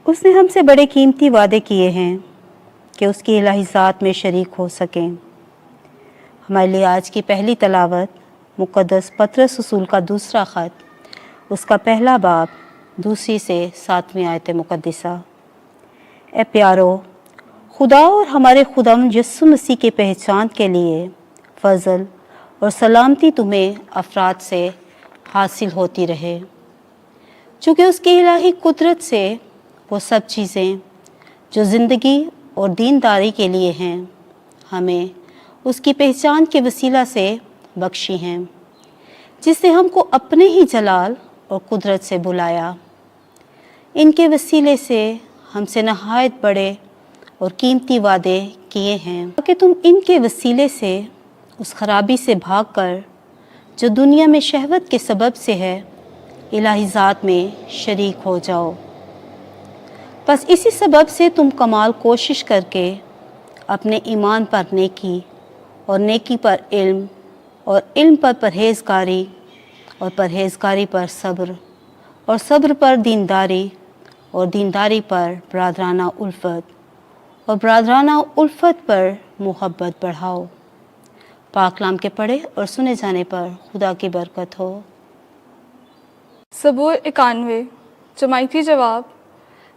उसने हमसे बड़े कीमती वादे किए हैं कि उसकी इलाही ज़ात में शरीक हो सकें। हमारे लिए आज की पहली तलावत मुक़द्दस पतरस रसूल का दूसरा ख़त, उसका पहला बाब, 2 से 7 आयत मुक़द्दसा। ए प्यारो, खुदा और हमारे खुदावंद यीशु मसीह की पहचान के लिए फ़ज़ल और सलामती तुम्हें अफराद से हासिल होती रहे, चूँकि उसकी इलाही कुदरत से वो सब चीज़ें जो ज़िंदगी और दीनदारी के लिए हैं हमें उसकी पहचान के वसीला से बख्शी हैं, जिसने हमको अपने ही जलाल और कुदरत से बुलाया। इनके वसीले से हमसे नहायत बड़े और कीमती वादे किए हैं ताकि तुम इनके वसीले से उस खराबी से भागकर जो दुनिया में शहवत के सबब से है, इलाही ज़ात में शरीक हो जाओ। बस इसी सबब से तुम कमाल कोशिश करके अपने ईमान पर नेकी और नेकी पर इल्म और इल्म पर परहेज़गारी और परहेज़गारी पर सब्र और सब्र पर दीनदारी और दीनदारी पर बरादराना उल्फत और बरादराना उल्फत पर मोहब्बत बढ़ाओ। पाक कलाम के पढ़े और सुने जाने पर खुदा की बरकत हो। सबूर 91। जमायती जवाब।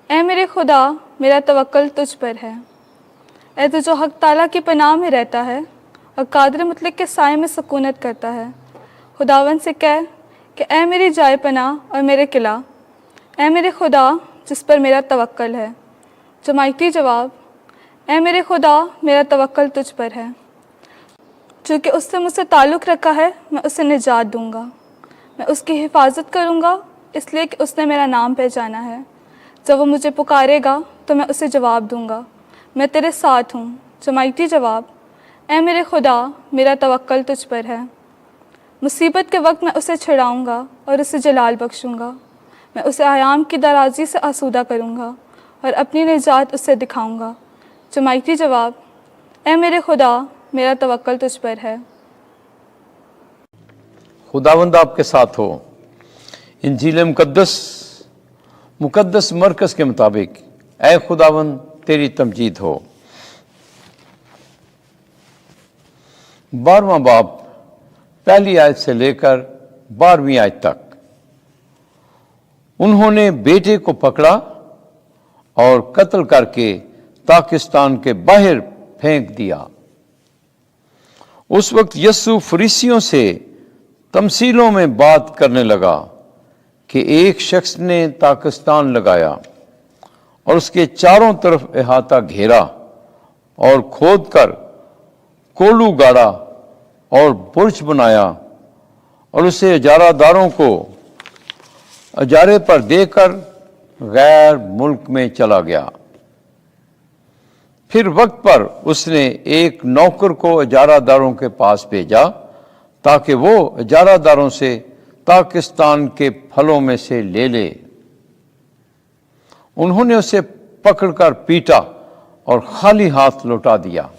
ऐ मेरे खुदा, मेरा तवक्कल तुझ पर है। ऐ तू जो हक ताला की पनाह में रहता है और कादिर मुतलक के साए में सुकूनत करता है, खुदावन से कह कि ऐ मेरी जाए पनाह और मेरे किला, ऐ मेरे खुदा जिस पर मेरा तवक्कल है। जमायती जवाब। ऐ मेरे खुदा, मेरा तवक्कल तुझ पर है। चूँकि उससे मुझसे ताल्लुक़ रखा है, मैं उसे निजात दूँगा। मैं उसकी हिफाजत करूँगा, इसलिए कि उसने मेरा नाम पहचाना है। जब वो मुझे पुकारेगा तो मैं उसे जवाब दूँगा, मैं तेरे साथ हूँ। जमायती जवाब। ऐ मेरे खुदा, मेरा तवक्कल तुझ पर है। मुसीबत के वक्त मैं उसे छिड़ाऊँगा और उसे जलाल बख्शूँगा। मैं उसे आयाम की दराज़ी से आसूदा करूँगा और अपनी निजात उससे दिखाऊँगा। जमायती जवाब। ऐ मेरे खुदा, मेरा तवक्कल तुझ पर है। खुदावंद आपके साथ हो। इंजील मुकद्दस मरकज़ के मुताबिक ऐ खुदावंद तेरी तमजीद हो। 12वां बाब, पहली आयत से लेकर 12वीं आयत तक। उन्होंने बेटे को पकड़ा और कत्ल करके पाकिस्तान के बाहर फेंक दिया। उस वक्त यस्सु फरीसियों से तमसीलों में बात करने लगा कि एक शख्स ने पाकिस्तान लगाया और उसके चारों तरफ अहाता घेरा और खोद कर कोलू गाड़ा और बुर्ज बनाया और उसे इजारादारों को इजारे पर देकर गैर मुल्क में चला गया। फिर वक्त पर उसने एक नौकर को इजारादारों के पास भेजा ताकि वो इजारादारों से पाकिस्तान के फलों में से ले ले। उन्होंने उसे पकड़कर पीटा और खाली हाथ लौटा दिया।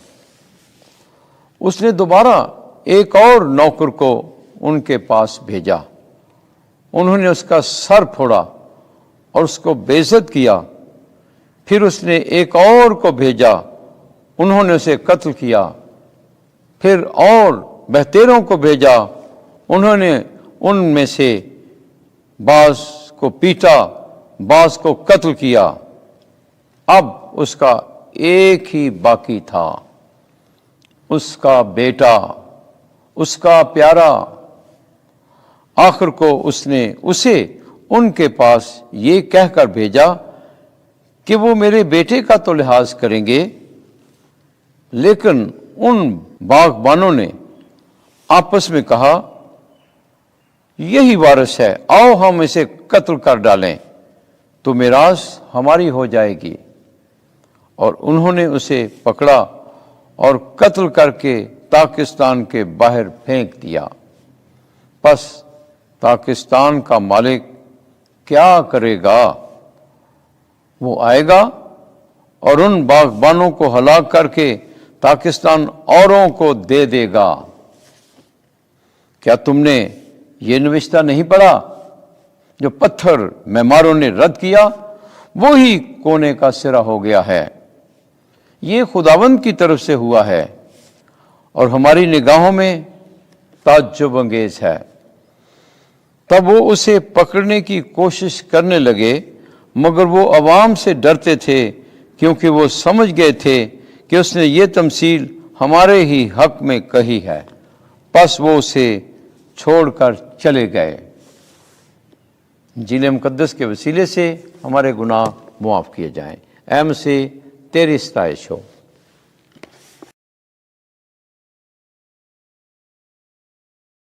उसने दोबारा एक और नौकर को उनके पास भेजा। उन्होंने उसका सर फोड़ा और उसको बेइज्जत किया। फिर उसने एक और को भेजा, उन्होंने उसे कत्ल किया। फिर और बहतेरों को भेजा, उन्होंने उनमें से बाज़ को पीटा, बाज़ को कत्ल किया। अब उसका एक ही बाकी था, उसका बेटा, उसका प्यारा। आखिर को उसने उसे उनके पास ये कहकर भेजा कि वो मेरे बेटे का तो लिहाज करेंगे, लेकिन उन बागबानों ने आपस में कहा, यही वारिस है, आओ हम इसे कत्ल कर डालें तो मिरास हमारी हो जाएगी। और उन्होंने उसे पकड़ा और कत्ल करके पाकिस्तान के बाहर फेंक दिया। बस पाकिस्तान का मालिक क्या करेगा? वो आएगा और उन बागबानों को हलाक करके पाकिस्तान औरों को दे देगा। क्या तुमने ये नविश्ता नहीं पढ़ा? जो पत्थर मेमारों ने रद्द किया, वो ही कोने का सिरा हो गया है। ये खुदावंद की तरफ से हुआ है और हमारी निगाहों में ताज्जुब अंगेज है। तब वो उसे पकड़ने की कोशिश करने लगे, मगर वो अवाम से डरते थे, क्योंकि वो समझ गए थे कि उसने ये तमसील हमारे ही हक में कही है। बस वो उसे छोड़कर चले गए। इंजील मुकद्दस के वसीले से हमारे गुनाह मुआफ़ किए जाएं। ऐ मसीह तेरी सताइश हो।